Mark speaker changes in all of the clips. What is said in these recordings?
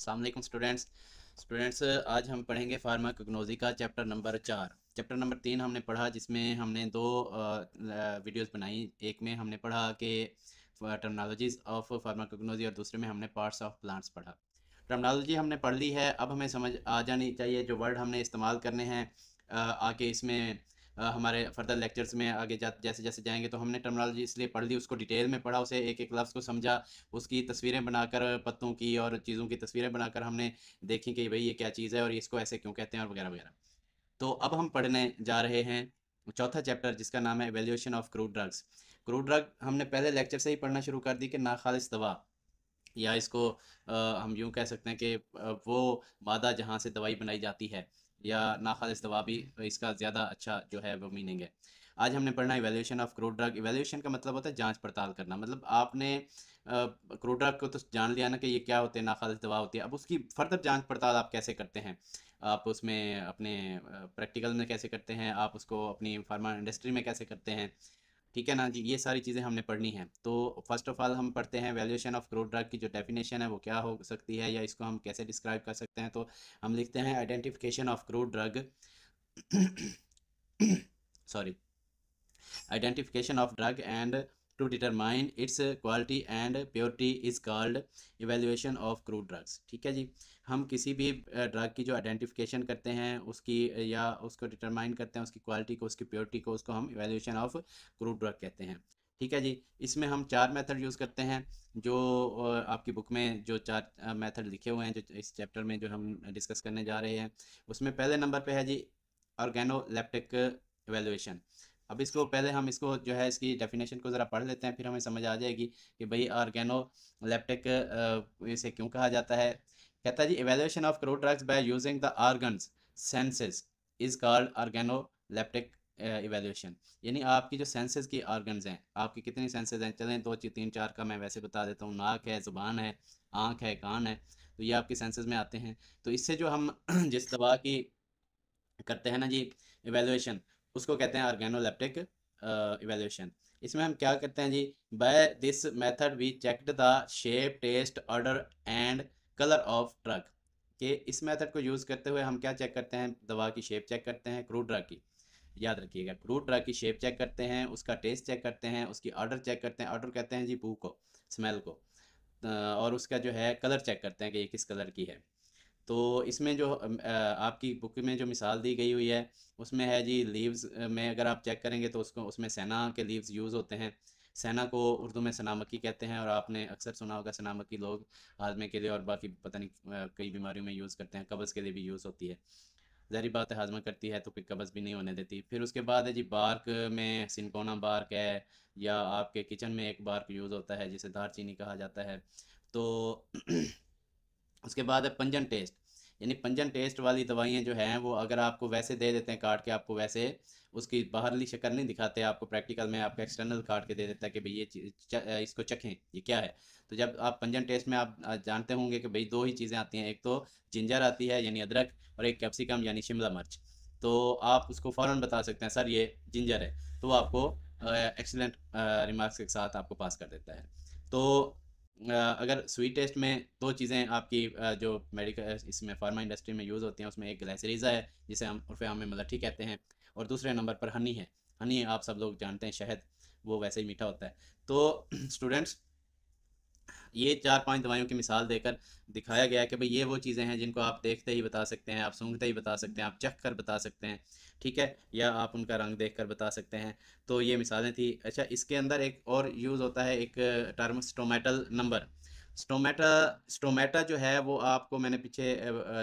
Speaker 1: अस्सलाम वालेकुम स्टूडेंट्स आज हम पढ़ेंगे फार्माकोग्नोसी का चैप्टर नंबर 4। चैप्टर नंबर 3 हमने पढ़ा, जिसमें हमने दो वीडियोस बनाई। एक में हमने पढ़ा कि टर्मिनोलॉजीज ऑफ फार्माकोग्नोसी और दूसरे में हमने पार्ट्स ऑफ प्लांट्स पढ़ा। टर्मिनोलॉजी हमने पढ़ ली है, अब हमें समझ आ जानी चाहिए जो वर्ड हमने इस्तेमाल करने हैं आगे इसमें हमारे फर्दर लेक्चर्स में आगे जैसे जैसे जाएंगे। तो हमने टर्मिनोलॉजी इसलिए पढ़ ली, उसको डिटेल में पढ़ा, उसे एक एक लफ्ज़ को समझा, उसकी तस्वीरें बनाकर पत्तों की और चीज़ों की तस्वीरें बनाकर हमने देखी कि भाई ये क्या चीज़ है और इसको ऐसे क्यों कहते हैं और वगैरह वगैरह। तो अब हम पढ़ने जा रहे हैं चौथा चैप्टर, जिसका नाम है evaluation of crude drugs. Crude drug हमने पहले लेक्चर से ही पढ़ना शुरू कर दी कि नाखालिस दवा, या इसको हम यूँ कह सकते हैं कि वो मादा जहाँ से दवाई बनाई जाती है, या नाखालिस दवा भी इसका ज़्यादा अच्छा जो है वो मीनिंग है। आज हमने पढ़ना evaluation of crude drug. Evaluation का मतलब होता है जांच पड़ताल करना। मतलब आपने क्रूड ड्रग को तो जान लिया ना कि ये क्या होते हैं, नाखालिस दवा होती है। अब उसकी फर्दर जांच पड़ताल आप कैसे करते हैं, आप उसमें अपने प्रैक्टिकल में कैसे करते हैं, आप उसको अपनी फार्मा इंडस्ट्री में कैसे करते हैं। ठीक है ना जी, ये सारी चीज़ें हमने पढ़नी है। तो फर्स्ट ऑफ ऑल हम पढ़ते हैं वैल्यूएशन ऑफ क्रूड ड्रग की जो डेफिनेशन है वो क्या हो सकती है, या इसको हम कैसे डिस्क्राइब कर सकते हैं। तो हम लिखते हैं identification of crude drug sorry, identification of drug and to determine its quality and purity is called evaluation of crude drugs। ठीक है जी, हम किसी भी ड्रग की जो आइडेंटिफिकेशन करते हैं उसकी, या उसको डिटरमाइन करते हैं उसकी क्वालिटी को, उसकी प्योरिटी को, उसको हम इवेल्यूएशन ऑफ क्रूड ड्रग कहते हैं। ठीक है जी, इसमें हम 4 मेथड यूज़ करते हैं, जो आपकी बुक में जो 4 मेथड लिखे हुए हैं जो इस चैप्टर में जो हम डिस्कस करने जा रहे हैं। उसमें पहले नंबर पे है जी ऑर्गेनोलेप्टिक इवेल्यूएशन। अब इसको पहले हम इसको जो है इसकी डेफिनेशन को ज़रा पढ़ लेते हैं, फिर हमें समझ आ जाएगी कि भाई ऑर्गेनोलेप्टिक इसे क्यों कहा जाता है। कहता है जी, evaluation of crude drugs by using the organs senses is called organoleptic evaluation. यानी आपकी जो सेंसेस की ऑर्गन्स हैं, आपकी कितनी सेंसेस हैं, चलें 2 3 4 का मैं वैसे बता देता हूँ। नाक है, ज़ुबान है, आँख है, कान है, तो ये आपकी सेंसेस में आते हैं। तो इससे जो हम जिस दवा की करते हैं ना जी इवेल्युएशन, उसको कहते हैं ऑर्गेनोलेप्टिक इवेल्युएशन। इसमें हम क्या करते हैं जी, by this method we checked the shape, taste, odour and colour of drug. कि इस मेथड को यूज़ करते हुए हम क्या चेक करते हैं, दवा की शेप चेक करते हैं क्रूड ड्रग की। याद रखिएगा, क्रूड ड्रग की शेप चेक करते हैं, उसका टेस्ट चेक करते हैं, उसकी ऑर्डर चेक करते हैं। ऑर्डर कहते हैं जी बू को, स्मेल को। और उसका जो है कलर चेक करते हैं कि ये किस कलर की है। तो इसमें जो आपकी बुक में जो मिसाल दी गई हुई है उसमें है जी लीव्स में अगर आप चेक करेंगे तो उसको उसमें सना के लीव्स यूज़ होते हैं। सना को उर्दू में सनामक्की कहते हैं, और आपने अक्सर सुना होगा सनामक्की लोग हाजमे के लिए और बाकी पता नहीं कई बीमारियों में यूज़ करते हैं। कब्ज़ के लिए भी यूज़ होती है। ज़ाहिर बात है, हाजमा करती है तो फिर कब्ज़ भी नहीं होने देती। फिर उसके बाद है जी बार्क में सिनकोना बार्क है, या आपके किचन में एक बार्क यूज़ होता है जिसे दारचीनी कहा जाता है। तो उसके बाद है पंजन टेस्ट। यानी पंजन टेस्ट वाली दवाइयाँ जो हैं वो अगर आपको वैसे दे देते हैं काट के, आपको वैसे उसकी बाहरली शक्ल नहीं दिखाते, आपको प्रैक्टिकल में आपका एक्सटर्नल काट के दे देता है कि भाई ये इसको चखें, ये क्या है। तो जब आप पंजन टेस्ट में आप जानते होंगे कि भाई 2 ही चीज़ें आती हैं, एक तो जिंजर आती है यानी अदरक, और एक कैप्सिकम यानी शिमला मिर्च। तो आप उसको फ़ौरन बता सकते हैं सर ये जिंजर है, तो वो आपको एक्सीलेंट रिमार्क्स के साथ आपको पास कर देता है। तो अगर स्वीट टेस्ट में 2 चीज़ें आपकी जो मेडिकल इसमें फार्मा इंडस्ट्री में यूज़ होती हैं, उसमें एक ग्लाइसरीज़ा है जिसे हम उर्फ़ आम में मलट्ठी कहते हैं, और दूसरे नंबर पर हनी है। हनी आप सब लोग जानते हैं, शहद, वो वैसे ही मीठा होता है। तो स्टूडेंट्स, ये 4-5 दवाइयों की मिसाल देकर दिखाया गया है कि भाई ये वो चीज़ें हैं जिनको आप देखते ही बता सकते हैं, आप सूंघते ही बता सकते हैं, आप चख कर बता सकते हैं। ठीक है, या आप उनका रंग देख कर बता सकते हैं। तो ये मिसालें थी। अच्छा, इसके अंदर एक और यूज़ होता है एक term stomatal number. Stomata stomata जो है वो आपको मैंने पीछे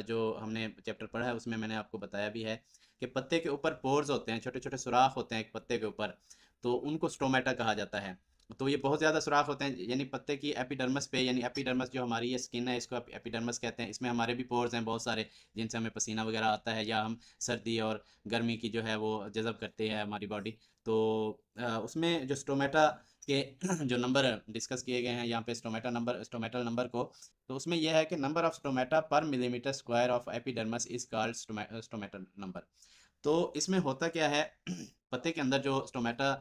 Speaker 1: जो हमने चैप्टर पढ़ा है उसमें मैंने आपको बताया भी है कि पत्ते के ऊपर पोर्स होते हैं, छोटे छोटे सुराख होते हैं एक पत्ते के ऊपर, तो उनको स्टोमेटा कहा जाता है। तो ये बहुत ज़्यादा सुराख होते हैं, यानी पत्ते की एपिडर्मिस पे, यानी एपिडर्मिस जो हमारी ये स्किन है इसको एपिडर्मिस कहते हैं। इसमें हमारे भी पोर्स हैं बहुत सारे, जिनसे हमें पसीना वगैरह आता है, या हम सर्दी और गर्मी की जो है वो जज़ब करते हैं हमारी बॉडी। तो उसमें जो स्टोमेटा के जो नंबर डिस्कस किए गए हैं यहाँ पे, स्टोमेटल नंबर को, तो उसमें यह है कि नंबर ऑफ स्टोमेटा पर millimetre square of epidermis is called stomatal number. तो इसमें होता क्या है, पत्ते के अंदर जो स्टोमेटा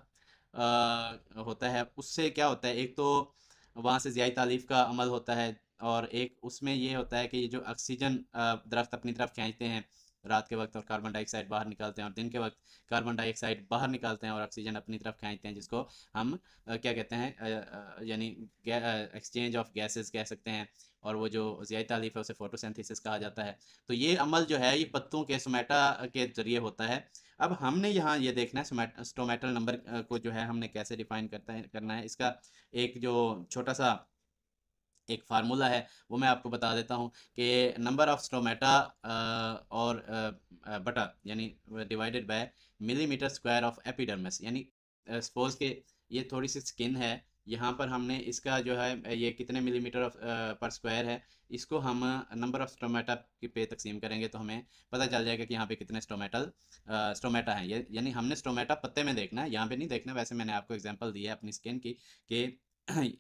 Speaker 1: होता है उससे क्या होता है, एक तो वहाँ से ज़ियाई तालीफ का अमल होता है, और एक उसमें ये होता है कि ये जो ऑक्सीजन दरख्त अपनी तरफ खींचते हैं रात के वक्त और कार्बन डाइऑक्साइड बाहर निकालते हैं, और दिन के वक्त कार्बन डाइऑक्साइड बाहर निकालते हैं और ऑक्सीजन अपनी तरफ खींचते हैं, जिसको हम क्या कहते हैं, यानी एक्सचेंज ऑफ गैसेस कह सकते हैं। और वो जो ज़ियाई तालीफ है उसे फोटोसिंथेसिस कहा जाता है। तो ये अमल जो है ये पत्तों के सोमेटा के जरिए होता है। अब हमने यहाँ ये देखना है स्टोमेटल नंबर को जो है हमने कैसे डिफाइन करना है। इसका एक जो छोटा सा एक फार्मूला है वो मैं आपको बता देता हूँ कि नंबर ऑफ स्टोमेटा और बटा यानी divided by millimetre square of epidermis, यानी सपोज के ये थोड़ी सी स्किन है, यहाँ पर हमने इसका जो है ये कितने मिलीमीटर ऑफ पर स्क्वायर है, इसको हम नंबर ऑफ स्टोमेटा पे तकसीम करेंगे तो हमें पता चल जाएगा कि यहाँ पे कितने स्टोमेटा हैं। ये यानी हमने स्टोमेटा पत्ते में देखना है, यहाँ पे नहीं देखना। वैसे मैंने आपको एग्जांपल दिया है अपनी स्किन की कि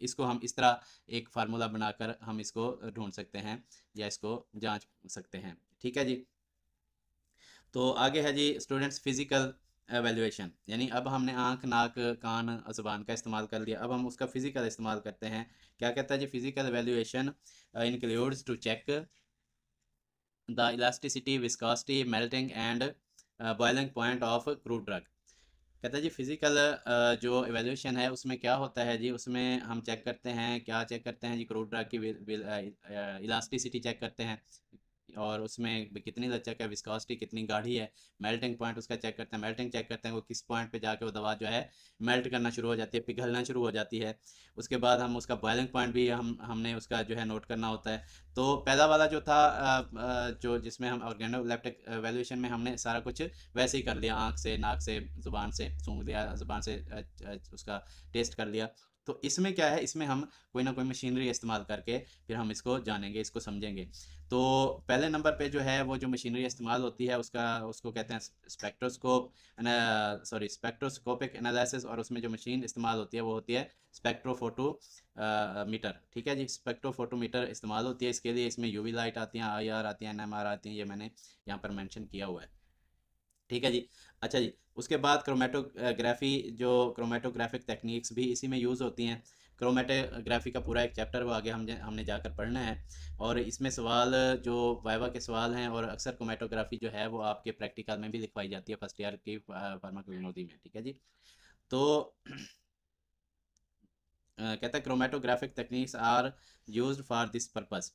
Speaker 1: इसको हम इस तरह एक फार्मूला बनाकर हम इसको ढूंढ सकते हैं या इसको जांच सकते हैं। ठीक है जी। तो आगे है जी स्टूडेंट्स फिजिकल एवेल्यूएशन, यानी अब हमने आँख नाक कान ज़ुबान का इस्तेमाल कर लिया, अब हम उसका फिजिकल इस्तेमाल करते हैं। क्या कहता है जी, physical evaluation includes to check the elasticity viscosity melting and boiling point of crude drug. कहता है जी फिजिकल जो एवेल्यूशन है उसमें क्या होता है जी, उसमें हम चेक करते हैं, क्या चेक करते हैं जी, क्रूड ड्रग की इलास्टिसिटी चेक करते हैं और उसमें कितनी लचक है, विस्कोसिटी कितनी गाढ़ी है, मेल्टिंग पॉइंट उसका चेक करते हैं। मेल्टिंग चेक करते हैं वो किस पॉइंट पे जाके वो दवा जो है मेल्ट करना शुरू हो जाती है, पिघलना शुरू हो जाती है। उसके बाद हम उसका बॉइलिंग पॉइंट भी हमने उसका जो है नोट करना होता है। तो पहला वाला जो था जो जिसमें हम ऑर्गेनोलेप्टिक वैल्यूएशन में हमने सारा कुछ वैसे ही कर लिया, आँख से नाक से ज़ुबान से सूंघ लिया, ज़ुबान से उसका टेस्ट कर लिया। तो इसमें क्या है, इसमें हम कोई ना कोई मशीनरी इस्तेमाल करके फिर हम इसको जानेंगे, इसको समझेंगे। तो पहले नंबर पे जो है वो जो मशीनरी इस्तेमाल होती है उसका उसको कहते हैं स्पेक्ट्रोस्कोपिक एनालिसिस, और उसमें जो मशीन इस्तेमाल होती है वो होती है स्पेक्ट्रोफोटो मीटर। ठीक है जी, स्पेक्ट्रोफोटोमीटर इस्तेमाल होती है इसके लिए। इसमें यूवी लाइट आती हैं, आईआर आती हैं, एनएमआर आती हैं, ये मैंने यहाँ पर मेंशन किया हुआ है। ठीक है जी। अच्छा जी, उसके बाद क्रोमेटोग्राफी, जो क्रोमेटोग्राफिक टेक्निक्स भी इसी में यूज़ होती हैं। क्रोमेटोग्राफी का पूरा एक चैप्टर वो आगे हमने जाकर पढ़ना है, और इसमें सवाल जो वाइवा के सवाल हैं, और अक्सर क्रोमेटोग्राफी जो है वो आपके प्रैक्टिकल में भी लिखवाई जाती है फर्स्ट ईयर की फार्माकोलॉजी में। ठीक है जी। तो कहता है chromatographic techniques are used for this purpose.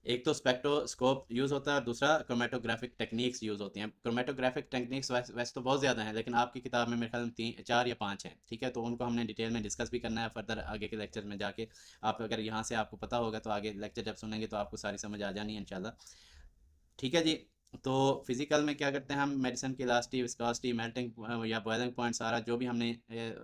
Speaker 1: एक तो स्पेक्ट्रोस्कोप यूज़ होता है और दूसरा क्रोमेटोग्राफिक टेक्निक्स यूज़ होती हैं। क्रोमेटोग्राफिक टेक्निक्स वैसे तो बहुत ज़्यादा हैं, लेकिन आपकी किताब में मेरे ख्याल में 3 4 या 5 हैं। ठीक है, तो उनको हमने डिटेल में डिस्कस भी करना है फर्दर आगे के लेक्चर में जाके। आप अगर यहाँ से आपको पता होगा तो आगे लेक्चर जब सुनेंगे तो आपको सारी समझ आ जानी है इंशाल्लाह। ठीक है जी। तो फिजिकल में क्या करते हैं हम, मेडिसिन की इलास्टी विस्कोसिटी मेल्टिंग या बॉइलिंग पॉइंट, सारा जो भी हमने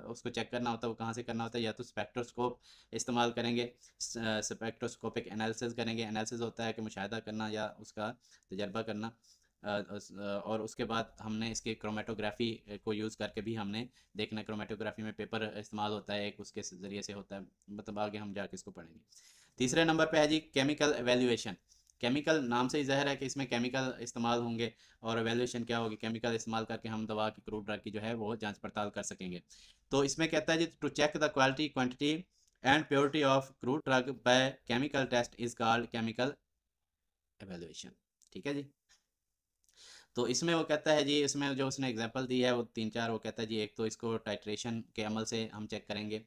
Speaker 1: उसको चेक करना होता है वो कहाँ से करना होता है, या तो स्पेक्ट्रोस्कोप इस्तेमाल करेंगे, स्पेक्ट्रोस्कोपिक एनालिसिस करेंगे। एनालिसिस होता है कि मुशाहिदा करना या उसका तजर्बा करना। और उसके बाद हमने इसके क्रोमेटोग्राफी को यूज़ करके भी हमने देखना है। क्रोमेटोग्राफी में पेपर इस्तेमाल होता है एक, उसके ज़रिए से होता है, मतलब आगे हम जाके इसको पढ़ेंगे। तीसरे नंबर पे है जी केमिकल एवेल्यूएशन। केमिकल नाम से ही ज़ाहिर है कि इसमें केमिकल इस्तेमाल होंगे, और एवेल्यूएशन क्या होगी, केमिकल इस्तेमाल करके हम दवा की, क्रूड ड्रग की जो है वो जांच पड़ताल कर सकेंगे। तो इसमें कहता है जी to check the quality quantity and purity of crude drug by chemical test is called chemical evaluation. ठीक है जी। तो इसमें वो कहता है जी, इसमें जो उसने एग्जांपल दी है वो 3 4, वो कहता है जी एक तो इसको टाइट्रेशन के अमल से हम चेक करेंगे,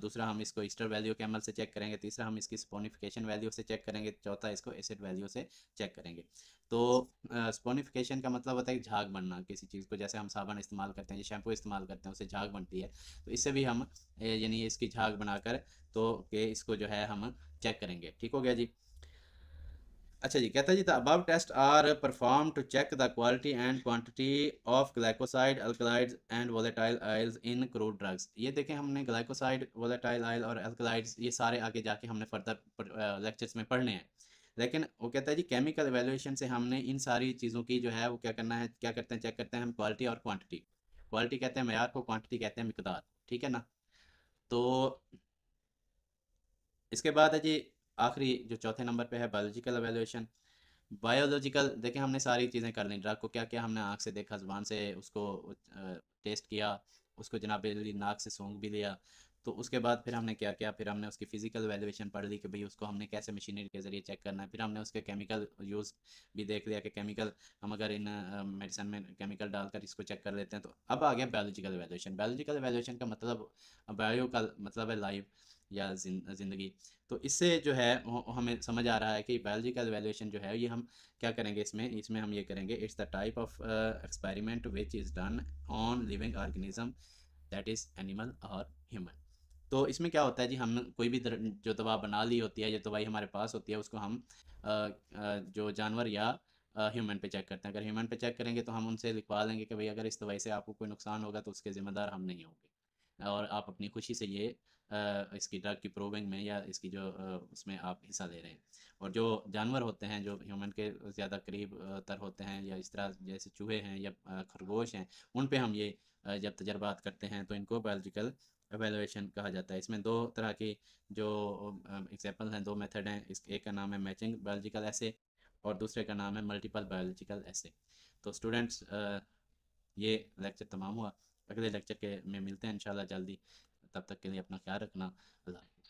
Speaker 1: दूसरा हम इसको ईस्टर वैल्यू के अमल से चेक करेंगे, तीसरा हम इसकी स्पोनिफिकेशन वैल्यू से चेक करेंगे, चौथा इसको एसिड वैल्यू से चेक करेंगे। तो स्पोनिफिकेशन का मतलब होता है कि झाग बनना किसी चीज़ को, जैसे हम साबुन इस्तेमाल करते हैं, शैम्पू इस्तेमाल करते हैं, उससे झाग बनती है। तो इससे भी हम यानी इसकी झाग बनाकर तो के इसको जो है हम चेक करेंगे। ठीक हो गया जी। अच्छा जी, कहता है जी the above test are perform to check the quality and quantity of glycoside alkaloids and volatile oils in crude drugs. ये देखें हमने ग्लाइकोसाइड, वोलेटाइल आयल और अल्कलाइड्स ये सारे आगे जाके हमने फर्दर लेक्चर्स में पढ़ने हैं। लेकिन वो कहता है जी केमिकल एवेल्यूएशन से हमने इन सारी चीज़ों की जो है वो क्या करना है, क्या करते हैं, चेक करते हैं हम क्वालिटी और क्वांटिटी। क्वालिटी कहते हैं मेयार को, क्वांटिटी कहते हैं मिकदार। ठीक है ना। तो इसके बाद है जी आखिरी जो चौथे नंबर पे है बायोलॉजिकल एवेल्यूएशन। बायोलॉजिकल देखें हमने सारी चीज़ें कर ली, ड्रग को क्या क्या हमने आँख से देखा, ज़ुबान से उसको टेस्ट किया, उसको जनाब नाक से सूंघ भी लिया। तो उसके बाद फिर हमने क्या किया, फिर हमने उसकी फ़िज़िकल वैल्यूएशन पढ़ ली कि भाई उसको हमने कैसे मशीनरी के ज़रिए चेक करना है। फिर हमने उसके केमिकल यूज़ भी देख लिया कि केमिकल हम अगर इन मेडिसिन में केमिकल डालकर इसको चेक कर लेते हैं। तो अब आ गया बायोलॉजिकल वैल्यूएशन। बायोलॉजिकल वैल्यूएशन का मतलब, बायो का मतलब है लाइफ या ज़िंदगी। तो इससे जो है हमें समझ आ रहा है कि बायोलॉजिकल वैल्यूएशन जो है ये हम क्या करेंगे, इसमें इसमें हम ये करेंगे, it's the type of experiment which is done on living organism, that is animal और ह्यूमन। तो इसमें क्या होता है जी, हम कोई भी जो दवा बना ली होती है, जो दवाई हमारे पास होती है, उसको हम जो जानवर या ह्यूमन पे चेक करते हैं। अगर ह्यूमन पे चेक करेंगे तो हम उनसे लिखवा लेंगे कि भाई अगर इस दवाई से आपको कोई नुकसान होगा तो उसके ज़िम्मेदार हम नहीं होंगे, और आप अपनी खुशी से ये इसकी ड्रग की प्रूविंग में या इसकी जो उसमें आप हिस्सा ले रहे हैं। और जो जानवर होते हैं जो ह्यूमन के ज़्यादा करीब तर होते हैं, या इस तरह जैसे चूहे हैं या खरगोश हैं, उन पे हम ये जब तजर्बात करते हैं तो इनको बायोलॉजिकल एवेलुएशन कहा जाता है। इसमें दो तरह की जो एग्जांपल हैं, दो मेथड हैं। इस एक का नाम है मैचिंग बायोलॉजिकल ऐसे, और दूसरे का नाम है मल्टीपल बायोलॉजिकल ऐसे। तो स्टूडेंट्स, ये लेक्चर तमाम हुआ। अगले लेक्चर के में मिलते हैं इंशाल्लाह जल्दी। तब तक के लिए अपना ख्याल रखना। अल्लाह हाफ़िज़।